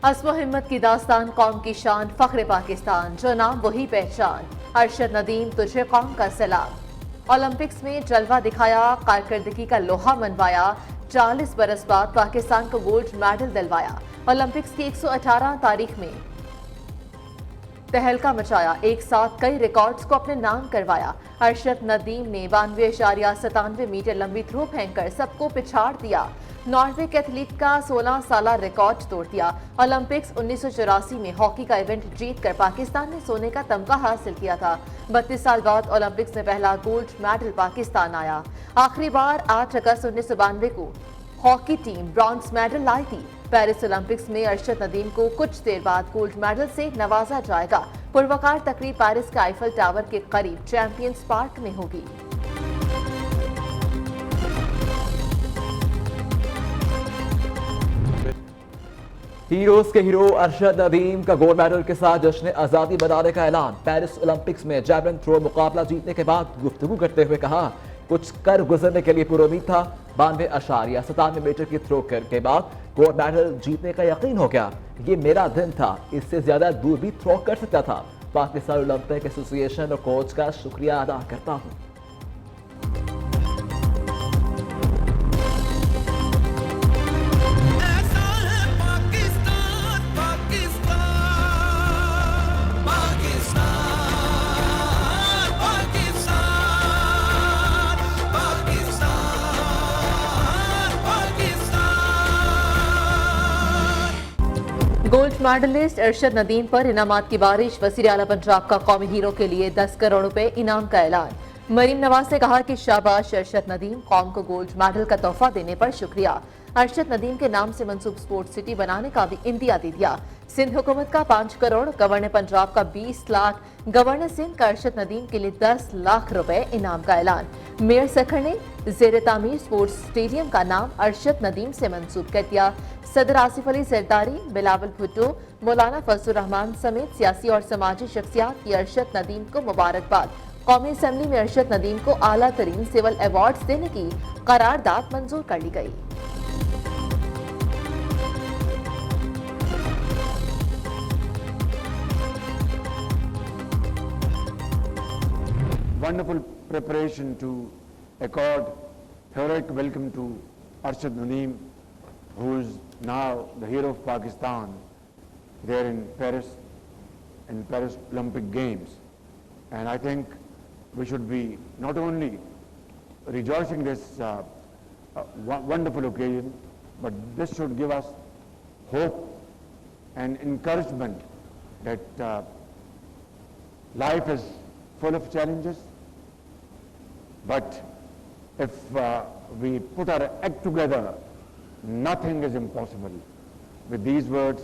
अस्म हिम्मत की दास्तान, कौम की शान, फख्र पाकिस्तान, जो नाम वही पहचान। अरशद नदीम, तुझे कौम का सलाम। ओलंपिक्स में जलवा दिखाया, कारकर्दगी का लोहा मनवाया। 40 बरस बाद पाकिस्तान को गोल्ड मेडल दिलवाया। ओलंपिक्स की 118 तारीख में तहलका मचाया, एक साथ कई रिकॉर्ड्स को अपने नाम करवाया। अरशद नदीम ने 92.97 मीटर लंबी थ्रो फेंककर सबको पिछाड़ दिया। नॉर्वे के एथलीट का 16 साल रिकॉर्ड तोड़ दिया। ओलंपिक्स 1984 में हॉकी का इवेंट जीतकर पाकिस्तान ने सोने का तमगा हासिल किया था। 32 साल बाद ओलंपिक्स में पहला गोल्ड मेडल पाकिस्तान आया। आखिरी बार 8 अगस्त 1992 को हॉकी टीम ब्रॉन्ज मेडल लाई थी। पेरिस ओलंपिक्स में अरशद नदीम को कुछ देर बाद गोल्ड मेडल से नवाजा जाएगा। पुरवकार तकरीब पेरिस के आईफल टावर के करीब चैंपियंस पार्क में होगी। हीरोज के हीरो अरशद नदीम का गोल्ड मेडल के साथ जश्न आजादी मनाने का ऐलान। पेरिस ओलंपिक्स में जैवलिन थ्रो मुकाबला जीतने के बाद गुफ्तगू करते हुए कहा, कुछ कर गुजरने के लिए पूरी उम्मीद था। 92.97 मीटर की थ्रो के बाद गोल्ड मेडल जीतने का यकीन हो गया। ये मेरा दिन था, इससे ज्यादा दूर भी थ्रो कर सकता था। पाकिस्तान ओलंपिक एसोसिएशन और कोच का शुक्रिया अदा करता हूँ। गोल्ड मेडलिस्ट अरशद नदीम पर इनामात की बारिश। वज़ीर आला पंजाब का कौमी हीरो के लिए 10 करोड़ रुपए इनाम का ऐलान। मरीम नवाज ने कहा कि शाबाश अरशद नदीम, कौम को गोल्ड मेडल का तोहफा देने पर शुक्रिया। अरशद नदीम के नाम से मंसूब स्पोर्ट्स सिटी बनाने का भी इंदिया दे दिया। सिंध हुकूमत का 5 करोड़, गवर्नर पंजाब का 20 लाख, गवर्नर सिंध का अरशद नदीम के लिए 10 लाख रुपए इनाम का ऐलान। मेयर सखर ने जेर तामीर स्पोर्ट्स स्टेडियम का नाम अरशद नदीम से मंसूब कर दिया। सदर आसिफ अली जरदारी, बिलावल भुट्टो, मौलाना फजलुर रहमान समेत सियासी और समाजी शख्सियात की अरशद नदीम को मुबारकबाद। कौमी असम्बली में अरशद नदीम को आला तरीन सिविल अवार्ड्स देने की करारदाद मंजूर कर ली गई। Wonderful preparation to accord heroic welcome to Arshad Nadeem, who is now the hero of Pakistan there in Paris Olympic Games. And I think we should be not only rejoicing this wonderful occasion, but this should give us hope and encouragement that life is full of challenges. But if we put our act together, nothing is impossible. With these words,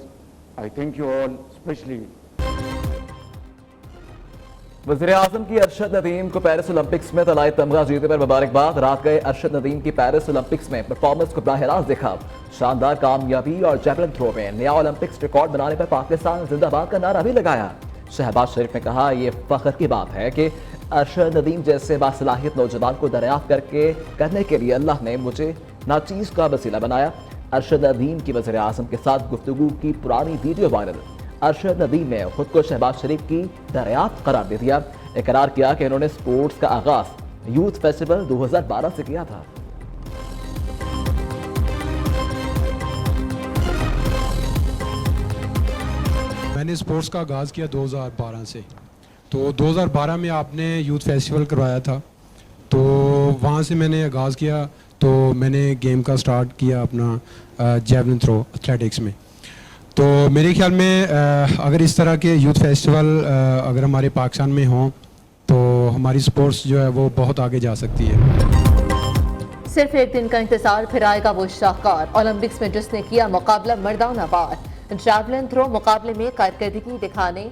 I thank you all, especially वज़ीर आज़म की अरशद नदीम को Paris Olympics में तलाई तमगा जीतने पर मुबारकबाद। रात गए अरशद नदीम की पेरिस ओलंपिक्स में परफॉर्मेंस को बराह रास्त देखा। शानदार कामयाबी और जैवलिन थ्रो में नया ओलंपिक्स रिकॉर्ड बनाने पर पाकिस्तान जिंदाबाद का नारा भी लगाया। शहबाज शरीफ ने कहा, यह फख्र की बात है कि अरशद नदीम जैसे बासलाहियत नौजवान को दरियाफ्त करने के लिए अल्लाह ने मुझे नाचीज़ का वसीला बनाया। अरशद नदीम की वज़ीर आज़म के साथ गुफ्तगू की पुरानी वीडियो वायरल। अरशद नदीम ने खुद को शहबाज शरीफ की दरियाफ्त करार दे दिया। इकरार किया कि इन्होंने स्पोर्ट्स का आगाज यूथ फेस्टिवल 2012 से किया था। मैंने स्पोर्ट्स का आगाज़ किया 2012 से। तो 2012 में आपने यूथ फेस्टिवल करवाया था, तो वहाँ से मैंने आगाज़ किया। तो मैंने गेम का स्टार्ट किया अपना जैवलिन थ्रो एथलेटिक्स में। तो मेरे ख्याल में अगर इस तरह के यूथ फेस्टिवल अगर हमारे पाकिस्तान में हों तो हमारी स्पोर्ट्स जो है वो बहुत आगे जा सकती है। सिर्फ एक दिन का इंतजार, फिर आएगा वो शाहकार ओलंपिक्स में जिसने किया मुकाबला मर्दाना वार। जैवलिन थ्रो मुकाबले में कारकर्दगी दिखाने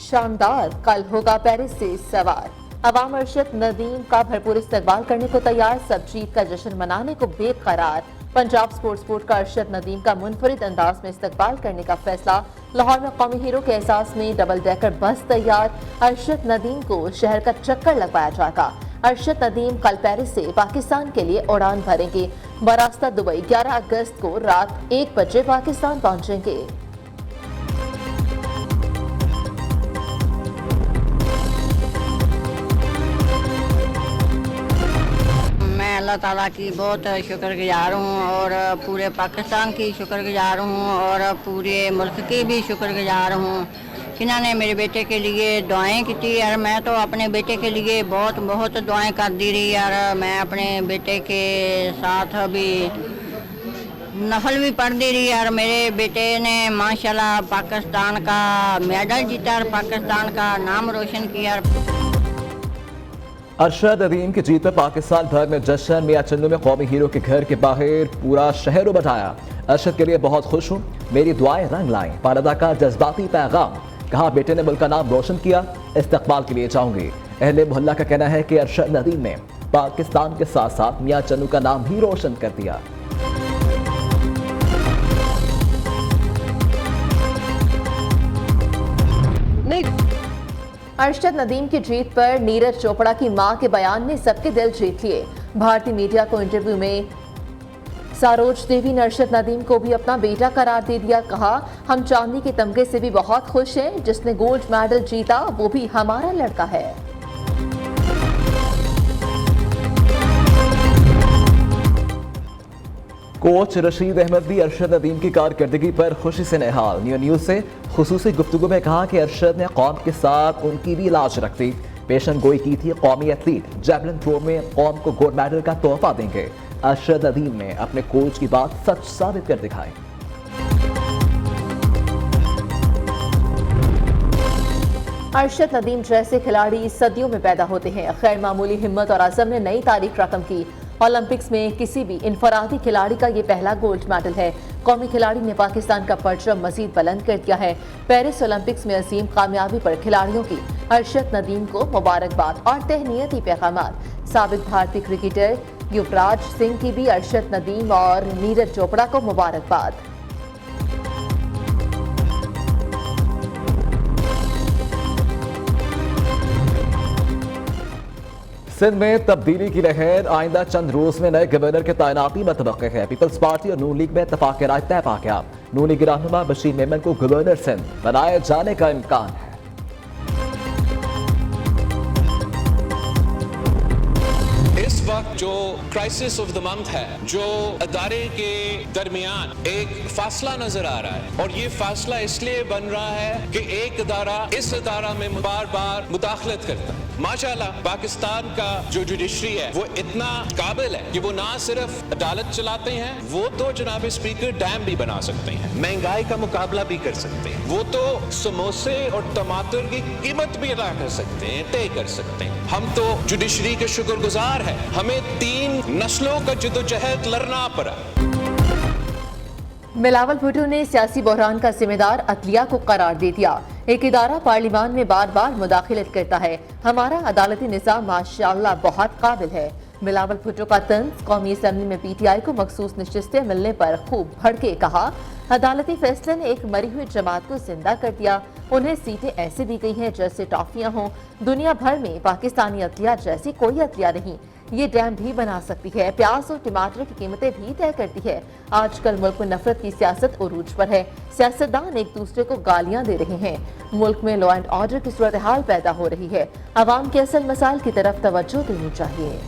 शानदार, कल होगा पेरिस से सवार। अवाम अरशद नदीम का भरपूर इस्तकबाल करने को तैयार, सब जीत का जश्न मनाने को बेकरार। पंजाब स्पोर्ट्स बोर्ड का अरशद नदीम का मुनफरिद अंदाज में इस्तकबाल करने का फैसला। लाहौर में कौमी हीरो के एहसास में डबल डेकर बस तैयार। अरशद नदीम को शहर का चक्कर लगवाया जाएगा। अरशद नदीम कल पेरिस से पाकिस्तान के लिए उड़ान भरेंगे। बरास्ता दुबई 11 अगस्त को रात 1 बजे पाकिस्तान पहुंचेंगे। अल्लाह ताला की बहुत शुक्रगुजार हूँ और पूरे पाकिस्तान की शुक्रगुजार हूँ और पूरे मुल्क की भी शुक्रगुजार हूँ जिन्होंने मेरे बेटे के लिए दुआएं की यार। मैं तो अपने बेटे के लिए बहुत बहुत दुआएं करती रही यार। मैं अपने बेटे के साथ भी नफल भी पढ़ती रही यार। मेरे बेटे ने माशाल्लाह पाकिस्तान का मेडल जीता और पाकिस्तान का नाम रोशन किया। अरशद नदीम की जीत पर पाकिस्तान भर में जश्न। मियां चन्नू में कौमी हीरो के घर के बाहर पूरा शहर उमड़ा। अरशद के लिए बहुत खुश हूँ, मेरी दुआएं रंग लाएं। पारदा का जज्बाती पैगाम, कहा बेटे ने मुल्क का नाम रोशन किया, इस्तकबाल के लिए जाऊंगी। अहले मोहल्ला का कहना है कि अरशद नदीम ने पाकिस्तान के साथ साथ मियां चन्नू का नाम भी रोशन कर दिया। अरशद नदीम की जीत पर नीरज चोपड़ा की मां के बयान ने सबके दिल जीत लिए। भारतीय मीडिया को इंटरव्यू में सरोज देवी ने अरशद नदीम को भी अपना बेटा करार दे दिया। कहा, हम चांदी के तमगे से भी बहुत खुश हैं, जिसने गोल्ड मेडल जीता वो भी हमारा लड़का है। कोच रशीद अहमद भी अरशद नदीम की कारकर्दगी पर खुशी से निहाल। न्यूज़ से खुसूसी गुफ्तगू में कहा कि अरशद ने कौम के साथ उनकी भी लाज रखती, पेशन गोई की थी। कौमी एथलीट जैवलिन थ्रो में कौम को गोल्ड मेडल का तोहफा देंगे। अरशद नदीम ने अपने कोच की बात सच साबित कर दिखाई। अरशद नदीम जैसे खिलाड़ी सदियों में पैदा होते हैं। खैर मामूली हिम्मत और अज़म ने नई तारीख रकम की। ओलंपिक्स में किसी भी इनफरादी खिलाड़ी का ये पहला गोल्ड मेडल है। कौमी खिलाड़ी ने पाकिस्तान का परचम मजीद बुलंद कर दिया है। पेरिस ओलंपिक्स में अजीम कामयाबी पर खिलाड़ियों की अरशद नदीम को मुबारकबाद और तहनीती पैगामात। साबिक भारतीय क्रिकेटर युवराज सिंह की भी अरशद नदीम और नीरज चोपड़ा को मुबारकबाद। सिंध में तब्दीली की लहर, आइंदा चंद रोज में नए गवर्नर के तैनाती मतवक्के है। पीपल्स पार्टी और नून लीग में इत्तेफाक राय तय पा गया। नून लीग रहनुमा बशीर मेमन को गवर्नर सिंध बनाए जाने का इम्कान है। इस वक्त जो क्राइसिस ऑफ द मंथ है, जो अदारे के दरमियान एक फासला नजर आ रहा है और ये फासला इसलिए बन रहा है कि एक अदारा इस अदारा में बार बार मुदाखलत करता है। माशाल्लाह पाकिस्तान का जो जुडिशरी है वो इतना काबिल है कि वो ना सिर्फ अदालत चलाते हैं, वो तो जनाब स्पीकर डैम भी बना सकते हैं, महंगाई का मुकाबला भी कर सकते हैं, वो तो समोसे और टमाटर की कीमत भी अदा कर सकते हैं, तय कर सकते हैं। हम तो जुडिशरी के शुक्रगुजार हैं। हमें 3 नस्लों का जद्दोजहद लड़ना पड़ा। बिलावल भुट्टो ने सियासी बहरान का जिम्मेदार अदलिया को करार दे दिया। एक इदारा पार्लियामान में बार बार मुदाखिलत करता है। हमारा अदालती निज़ाम माशाअल्लाह बहुत काबिल है। बिलावल भुट्टो का तंज कौमी असम्बली में PTI को मखसूस नशिस्तें मिलने पर खूब भड़के। कहा, अदालती फैसले ने एक मरी हुई जमात को जिंदा कर दिया। उन्हें सीटें ऐसे दी गई हैं जैसे टॉफियां हों। दुनिया भर में पाकिस्तानी अदलिया जैसी कोई अदलिया नहीं। ये डैम भी बना सकती है, प्याज और टमाटर की कीमतें भी तय करती है। आजकल मुल्क में नफरत की सियासत उरूज पर है। सियासतदान एक दूसरे को गालियां दे रहे हैं। मुल्क में लॉ एंड ऑर्डर की सूरत हाल पैदा हो रही है। अवाम के असल मसाइल की तरफ तवज्जो देनी चाहिए।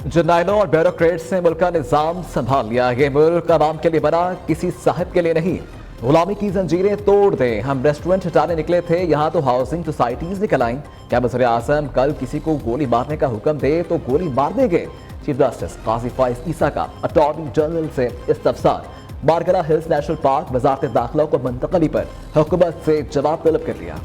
जर्नैलों और ब्यूरोक्रेट्स ने मुल्क का निजाम संभाल लिया। ये मुल्क आवाम के लिए बना, किसी साहिब के लिए नहीं। गुलामी की जंजीरें तोड़ दें। हम रेस्टोरेंट हटाने निकले थे, यहाँ तो हाउसिंग सोसाइटीज निकल आईं। क्या वज़ीर आज़म कल किसी को गोली मारने का हुक्म दे तो गोली मार देंगे? चीफ जस्टिस काजी फाइज ईसा का अटॉर्नी जनरल से इस्तफसार। बारगला हिल्स नेशनल पार्क वज़ारत दाखिला को मुंतकली पर हुकूमत से जवाब तलब कर लिया।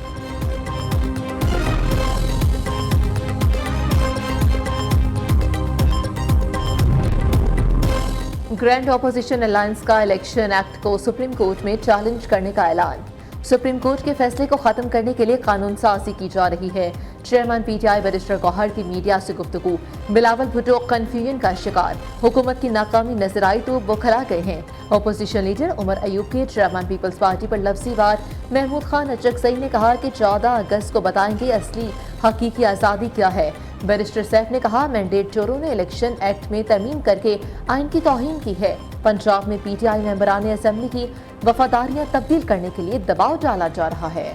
ग्रैंड ऑपोजिशन अलायंस का इलेक्शन एक्ट को सुप्रीम कोर्ट में चैलेंज करने का ऐलान। सुप्रीम कोर्ट के फैसले को खत्म करने के लिए कानून साजी की जा रही है। चेयरमैन PTI बैरिस्टर गौहर की मीडिया से गुफ्तगू। बिलावल भुट्टो कंफ्यूजन का शिकार। हुकूमत की नाकामी नजर आई तो बौखला गए हैं। अपोजिशन लीडर उमर अयूब के चेयरमैन पीपल्स पार्टी पर लफ्जी वार। महमूद खान अचकजई ने कहा कि 14 अगस्त को बताएंगे असली हकीकी आज़ादी क्या है। बैरिस्टर सैफ ने कहा, मैंडेट चोरों ने इलेक्शन एक्ट में तरमीम करके आइन की तौहीन की है। पंजाब में पीटीआई मेंबरान असेंबली की वफादारियां तब्दील करने के लिए दबाव डाला जा रहा है।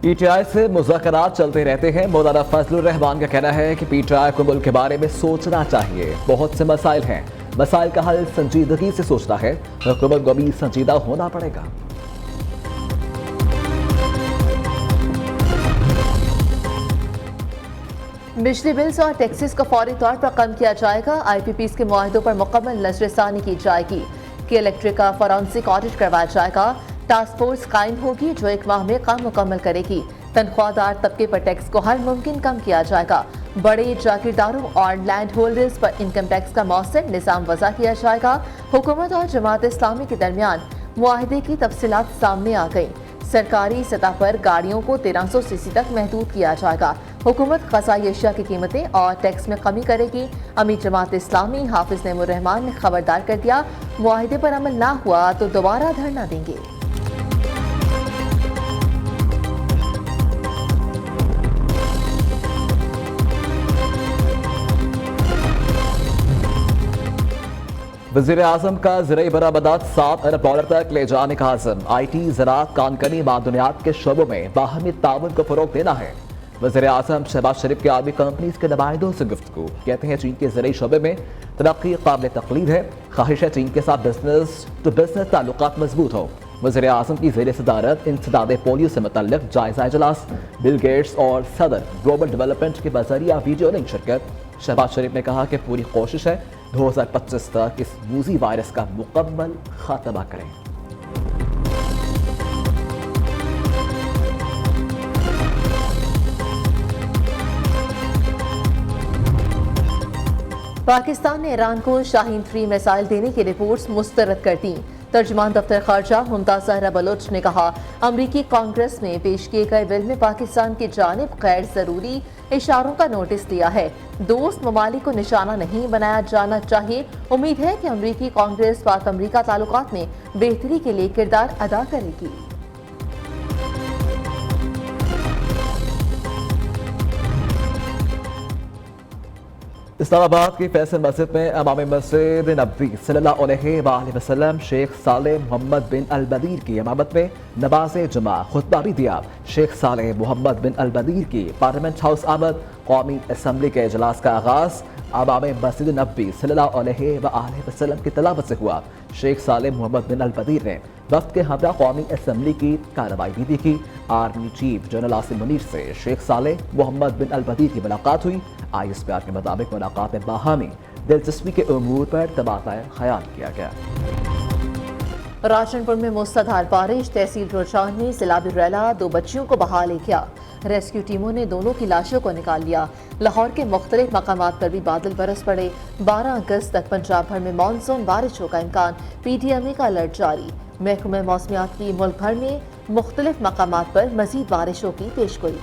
पीटीआई से मुज़ाकरात चलते रहते हैं। मौलाना फजलुर रहमान का कहना है कि पीटीआई को मुल्क के बारे में सोचना चाहिए। बहुत से मसाइल हैं, मसाइल का हल संजीदगी से सोचना है। हुकूमत को भी संजीदा होना पड़ेगा। बिजली बिल्स और टैक्सेस को फौरी तौर पर कम किया जाएगा। IPPs के मुआहदों पर मुकम्मल नजरसानी की जाएगी कि इलेक्ट्रिक का फॉरेंसिक ऑडिट करवाया जाएगा। टास्क फोर्स कायम होगी जो 1 माह में काम मुकम्मल करेगी। तनख्वाहदार तबके पर टैक्स को हर मुमकिन कम किया जाएगा। बड़े जागीरदारों और लैंड होल्डर्स पर इनकम टैक्स का मौसर निज़ाम वज़ा किया जाएगा। हुकूमत और जमात इस्लामी के दरमियान मुआहदे की तफसीलात सामने आ गई। सरकारी सतह पर गाड़ियों को 1300 सीसी तक महदूद किया जाएगा। हुकूमत ग़ज़ाई अशिया की कीमतें और टैक्स में कमी करेगी। अमीर जमात इस्लामी हाफिज नईमुर रहमान ने खबरदार कर दिया, मुआहदे पर अमल ना हुआ तो दोबारा धरना देंगे। वज़ीर आज़म का ज़राई बरामदात 7 अरब डॉलर तक ले जाने का आज़म। IT, ज़राअत, कानकनी, मादनियात के शोबों में बाहमी ताउन को फ़रोग़ देना है। वज़ीर आज़म शहबाज शरीफ के आर्मी कंपनीज के नुमाइंदों से गुफ्तगू। कहते हैं चीन के ज़राई शोबे में तरक्की काबिल तक़लीद है। ख्वाहिश है चीन के साथ बिजनेस टू बिजनेस ताल्लुकात मजबूत हो। वज़ीर आज़म की ज़ेर सदारत इंसदाद पोलियो से मुतल्लिक़ जायज़ा इजलास। बिल गेट्स और सदर ग्लोबल डेवलपमेंट के बज़रिया वीडियो लिंक शिरकत। शहबाज शरीफ ने कहा कि पूरी कोशिश है 2025 तक इस वूजी वायरस का मुकम्मल खात्मा करें। पाकिस्तान ने ईरान को शाहीन 3 मिसाइल देने की रिपोर्ट्स मुस्तरद कर दी। तर्जुमान दफ्तर खारजा मुमताज़ ज़हरा बलोच ने कहा, अमरीकी कांग्रेस में पेश किए गए बिल में पाकिस्तान की जानिब गैर ज़रूरी इशारों का नोटिस दिया है। दोस्त ममालिक को निशाना नहीं बनाया जाना चाहिए। उम्मीद है कि अमरीकी कांग्रेस पाक अमरीका ताल्लुकात में बेहतरी के लिए किरदार अदा करेगी। इस्लामाबाद की फैसल मस्जिद में इमाम मस्जिद नबवी सल्लल्लाहु अलैहि वसल्लम शेख सालेह मोहम्मद बिन अल बदीर की इमामत में नमाज जुमा खुतबा भी दिया। शेख सालेह मोहम्मद बिन अल बदीर की पार्लियामेंट हाउस आमद कौमी असम्बली के इजलास का आगाज इमाम मस्जिद नबवी सल्लल्लाहु अलैहि वसल्लम की तलावत से हुआ। शेख सालेह मोहम्मद बिन अल बदीर ने वक्त के हमरा कौमी असम्बली की कार्रवाई भी देखी। Army chief general Asim Munir से शेख सालेह मोहम्मद बिन अल बदीर की मुलाकात हुई। ISPR के मुताबिक मुलाकात में बाहमी दिलचस्पी के उमूर पर तबादला ख्याल किया गया। राशनपुर में मुसलाधार बारिश, तहसील रोजान में सैलाबी रैला 2 बच्चियों को बहा ले गया। रेस्क्यू टीमों ने दोनों की लाशों को निकाल लिया। लाहौर के मुख्तलिफ मकामात पर भी बादल बरस पड़े। 12 अगस्त तक पंजाब भर में मानसून बारिशों का इम्कान। PTMA का अलर्ट जारी। महकमा मौसमियात की मुल्क भर में मुख्तलिफ मकामात पर मजीद बारिशों की पेशगोई।